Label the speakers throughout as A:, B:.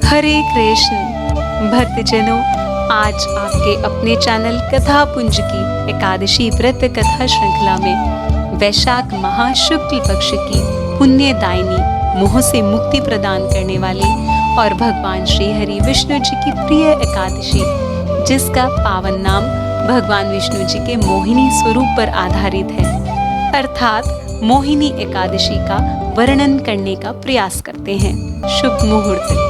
A: हरे कृष्ण भक्तजनों, आज आपके अपने चैनल कथा पुंज की एकादशी व्रत कथा श्रृंखला में वैशाख माह शुक्ल पक्ष की पुण्यदायिनी मोह से मुक्ति प्रदान करने वाली और भगवान श्री हरि विष्णु जी की प्रिय एकादशी, जिसका पावन नाम भगवान विष्णु जी के मोहिनी स्वरूप पर आधारित है, अर्थात मोहिनी एकादशी का वर्णन करने का प्रयास करते हैं। शुभ मुहूर्त।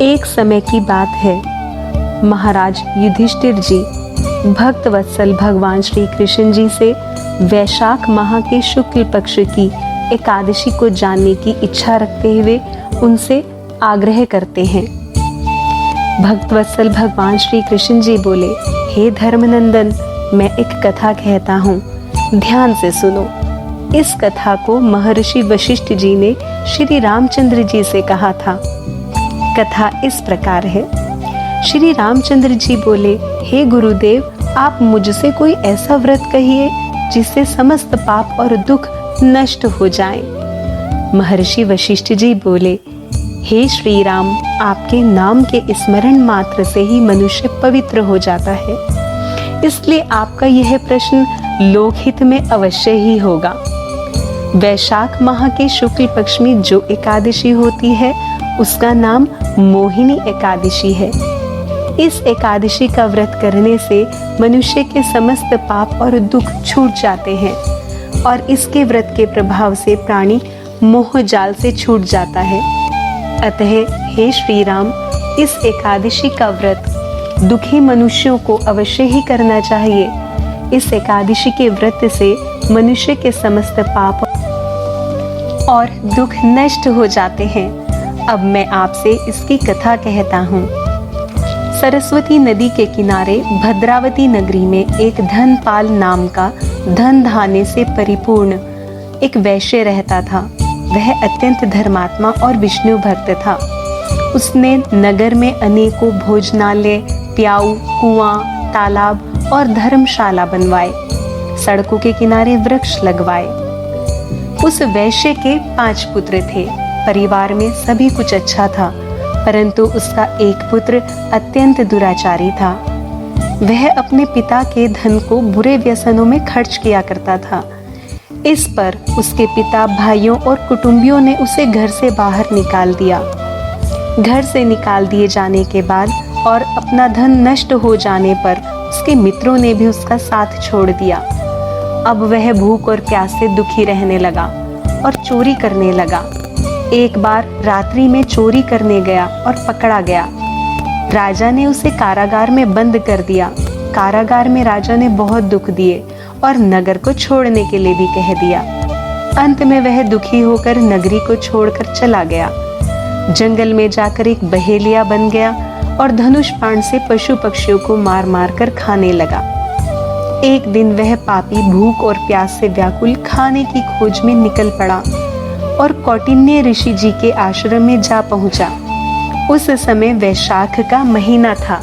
B: एक समय की बात है, महाराज युधिष्ठिर जी भक्त वत्सल भगवान श्री कृष्ण जी से वैशाख माह के शुक्ल पक्ष की एकादशी को जानने की इच्छा रखते हुए उनसे आग्रह करते हैं। भक्त वत्सल भगवान श्री कृष्ण जी बोले, हे धर्मनंदन, मैं एक कथा कहता हूँ, ध्यान से सुनो। इस कथा को महर्षि वशिष्ठ जी ने श्री रामचंद्र जी से कहा था। कथा इस प्रकार है। श्री रामचंद्र जी बोले, हे गुरुदेव, आप मुझसे कोई ऐसा व्रत कहिए जिससे समस्त पाप और दुख नष्ट हो जाएं। महर्षि वशिष्ठ जी बोले, हे श्री राम, आपके नाम के स्मरण मात्र से ही मनुष्य पवित्र हो जाता है, इसलिए आपका यह प्रश्न लोकहित में अवश्य ही होगा। वैशाख माह के शुक्ल पक्ष में जो एकादशी होती है उसका नाम मोहिनी एकादशी है। इस एकादशी का व्रत करने से मनुष्य के समस्त पाप और दुख छूट जाते हैं और इसके व्रत के प्रभाव से प्राणी मोह जाल से छूट जाता है। अतः हे श्री राम, इस एकादशी का व्रत दुखी मनुष्यों को अवश्य ही करना चाहिए। इस एकादशी के व्रत से मनुष्य के समस्त पाप और दुख नष्ट हो जाते हैं। अब मैं आपसे इसकी कथा कहता हूँ। सरस्वती नदी के किनारे भद्रावती नगरी में एक धनपाल नाम का धन धान्य से परिपूर्ण एक वैश्य रहता था। वह अत्यंत धर्मात्मा और विष्णु भक्त था। उसने नगर में अनेकों भोजनालय, प्याऊ, कुआं, तालाब और धर्मशाला बनवाए। सड़कों के किनारे वृक्ष लगवाए। उस वैश्य के 5 पुत्र थे। परिवार में सभी कुछ अच्छा था, परंतु उसका एक पुत्र अत्यंत दुराचारी था। वह अपने पिता के धन को बुरे व्यसनों में खर्च किया करता था। इस पर उसके पिता, भाइयों और कुटुंबियों ने उसे घर से बाहर निकाल दिया। घर से निकाल दिए जाने के बाद और अपना धन नष्ट हो जाने पर उसके मित्रों ने भी उसका साथ छोड़ दिया। अब वह भूख और प्यास से दुखी रहने लगा और चोरी करने लगा। एक बार रात्रि में चोरी करने गया और पकड़ा गया। राजा ने उसे कारागार में बंद कर दिया। कारागार में राजा ने बहुत दुख दिए और नगर को छोड़ने के लिए भी कह दिया। अंत में वह दुखी होकर नगरी को छोड़कर चला गया। जंगल में जाकर एक बहेलिया बन गया और धनुष बाण से पशु पक्षियों को मार मार कर खाने लगा। एक दिन वह पापी भूख और प्यास से व्याकुल खाने की खोज में निकल पड़ा और कौटिन्य ऋषि जी के आश्रम में जा पहुंचा। उस समय वैशाख का महीना था।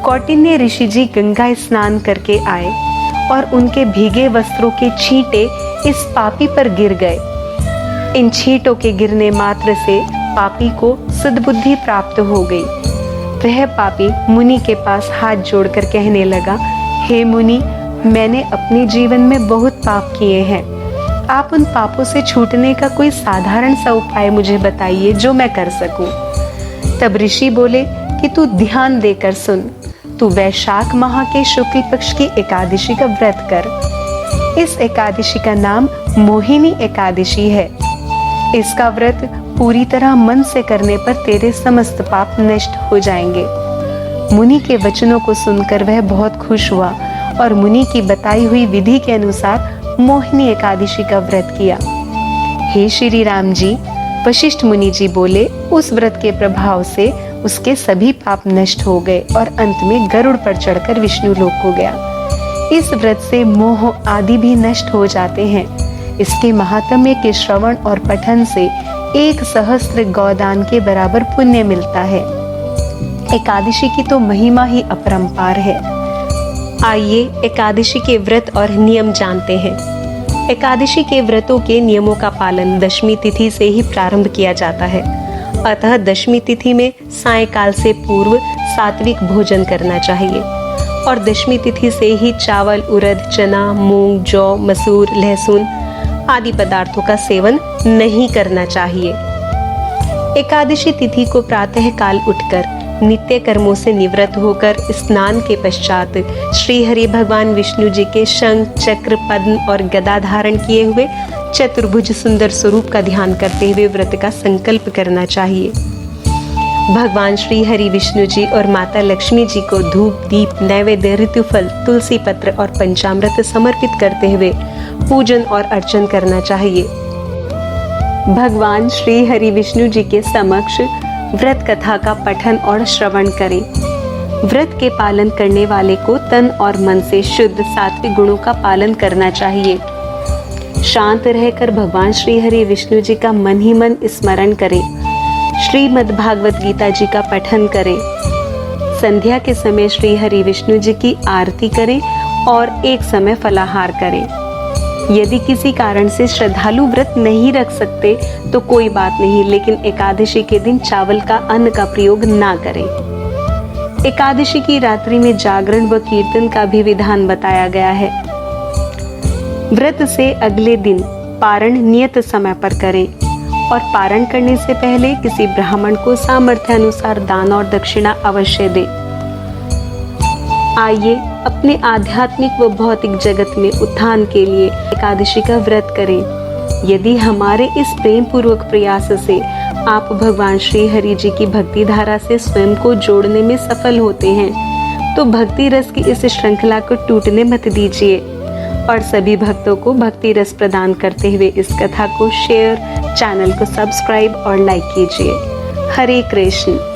B: कौटिन्य ऋषि जी गंगा स्नान करके आए और उनके भीगे वस्त्रों के छींटे इस पापी पर गिर गए। इन छींटों के गिरने मात्र से पापी को सद्बुद्धि प्राप्त हो गई। वह पापी मुनि के पास हाथ जोड़कर कहने लगा, हे मुनि, मैंने अपने जीवन में बहुत पाप किए हैं। आप उन पापों से छूटने का कोई साधारण सा उपाय मुझे बताइए जो मैं कर सकूं। तब ऋषि बोले कि तू ध्यान देकर सुन। तू वैशाख माह के शुक्ल पक्ष की एकादशी का व्रत कर। इस एकादशी का नाम मोहिनी एकादशी है। इसका व्रत पूरी तरह मन से करने पर तेरे समस्त पाप नष्ट हो जाएंगे। मुनि के वचनों को सुनकर वह बहुत खुश हुआ और मुनि की बताई हुई विधि के अनुसार मोहिनी एकादशी का व्रत किया। हे श्री राम जी, वशिष्ठ मुनि जी बोले, उस व्रत के प्रभाव से उसके सभी पाप नष्ट हो गए और अंत में गरुड़ पर चढ़कर विष्णु लोक को गया। इस व्रत से मोह आदि भी नष्ट हो जाते हैं। इसके महात्म्य के श्रवण और पठन से 1 सहस्त्र गौदान के बराबर पुण्य मिलता है। एकादशी की तो महिमा ही अपरंपार है। आइए एकादशी के व्रत और नियम जानते हैं। एकादशी के व्रतों के नियमों का पालन दशमी तिथि से ही प्रारंभ किया जाता है। अतः दशमी तिथि में सायंकाल से पूर्व सात्विक भोजन करना चाहिए और दशमी तिथि से ही चावल, उड़द, चना, मूंग, जौ, मसूर, लहसुन आदि पदार्थों का सेवन नहीं करना चाहिए। एकादशी तिथि को प्रातः काल उठकर नित्य कर्मों से निवृत्त होकर स्नान के पश्चात श्री हरि भगवान विष्णु जी के शंख, चक्र, पद्म और गदा धारण किए हुए चतुर्भुज सुंदर स्वरूप का ध्यान करते हुए व्रत का संकल्प करना चाहिए। भगवान श्री हरि विष्णु जी और माता लक्ष्मी जी को धूप, दीप, नैवेद्य, ऋतुफल, तुलसी पत्र और पंचामृत समर्पित करते हुए पूजन और अर्चन करना चाहिए। भगवान श्री हरि विष्णु जी के समक्ष व्रत कथा का पठन और श्रवण करें। व्रत के पालन करने वाले को तन और मन से शुद्ध सात्विक गुणों का पालन करना चाहिए। शांत रहकर भगवान श्री हरि विष्णु जी का मन ही मन स्मरण करें। श्रीमद् भागवत गीता जी का पठन करें। संध्या के समय श्री हरि विष्णु जी की आरती करें और एक समय फलाहार करें। यदि किसी कारण से श्रद्धालु व्रत नहीं रख सकते तो कोई बात नहीं, लेकिन एकादशी के दिन चावल का अन्न का प्रयोग ना करें। एकादशी की रात्रि में जागरण व कीर्तन का भी विधान बताया गया है। व्रत से अगले दिन पारण नियत समय पर करें और पारण करने से पहले किसी ब्राह्मण को सामर्थ्य अनुसार दान और दक्षिणा अवश्य दें। आइए अपने आध्यात्मिक व भौतिक जगत में उत्थान के लिए एकादशी का व्रत करें। यदि हमारे इस प्रेम पूर्वक प्रयास से आप भगवान श्री हरि जी की भक्ति धारा से स्वयं को जोड़ने में सफल होते हैं तो भक्ति रस की इस श्रृंखला को टूटने मत दीजिए और सभी भक्तों को भक्ति रस प्रदान करते हुए इस कथा को शेयर, चैनल को सब्सक्राइब और लाइक कीजिए। हरे कृष्ण।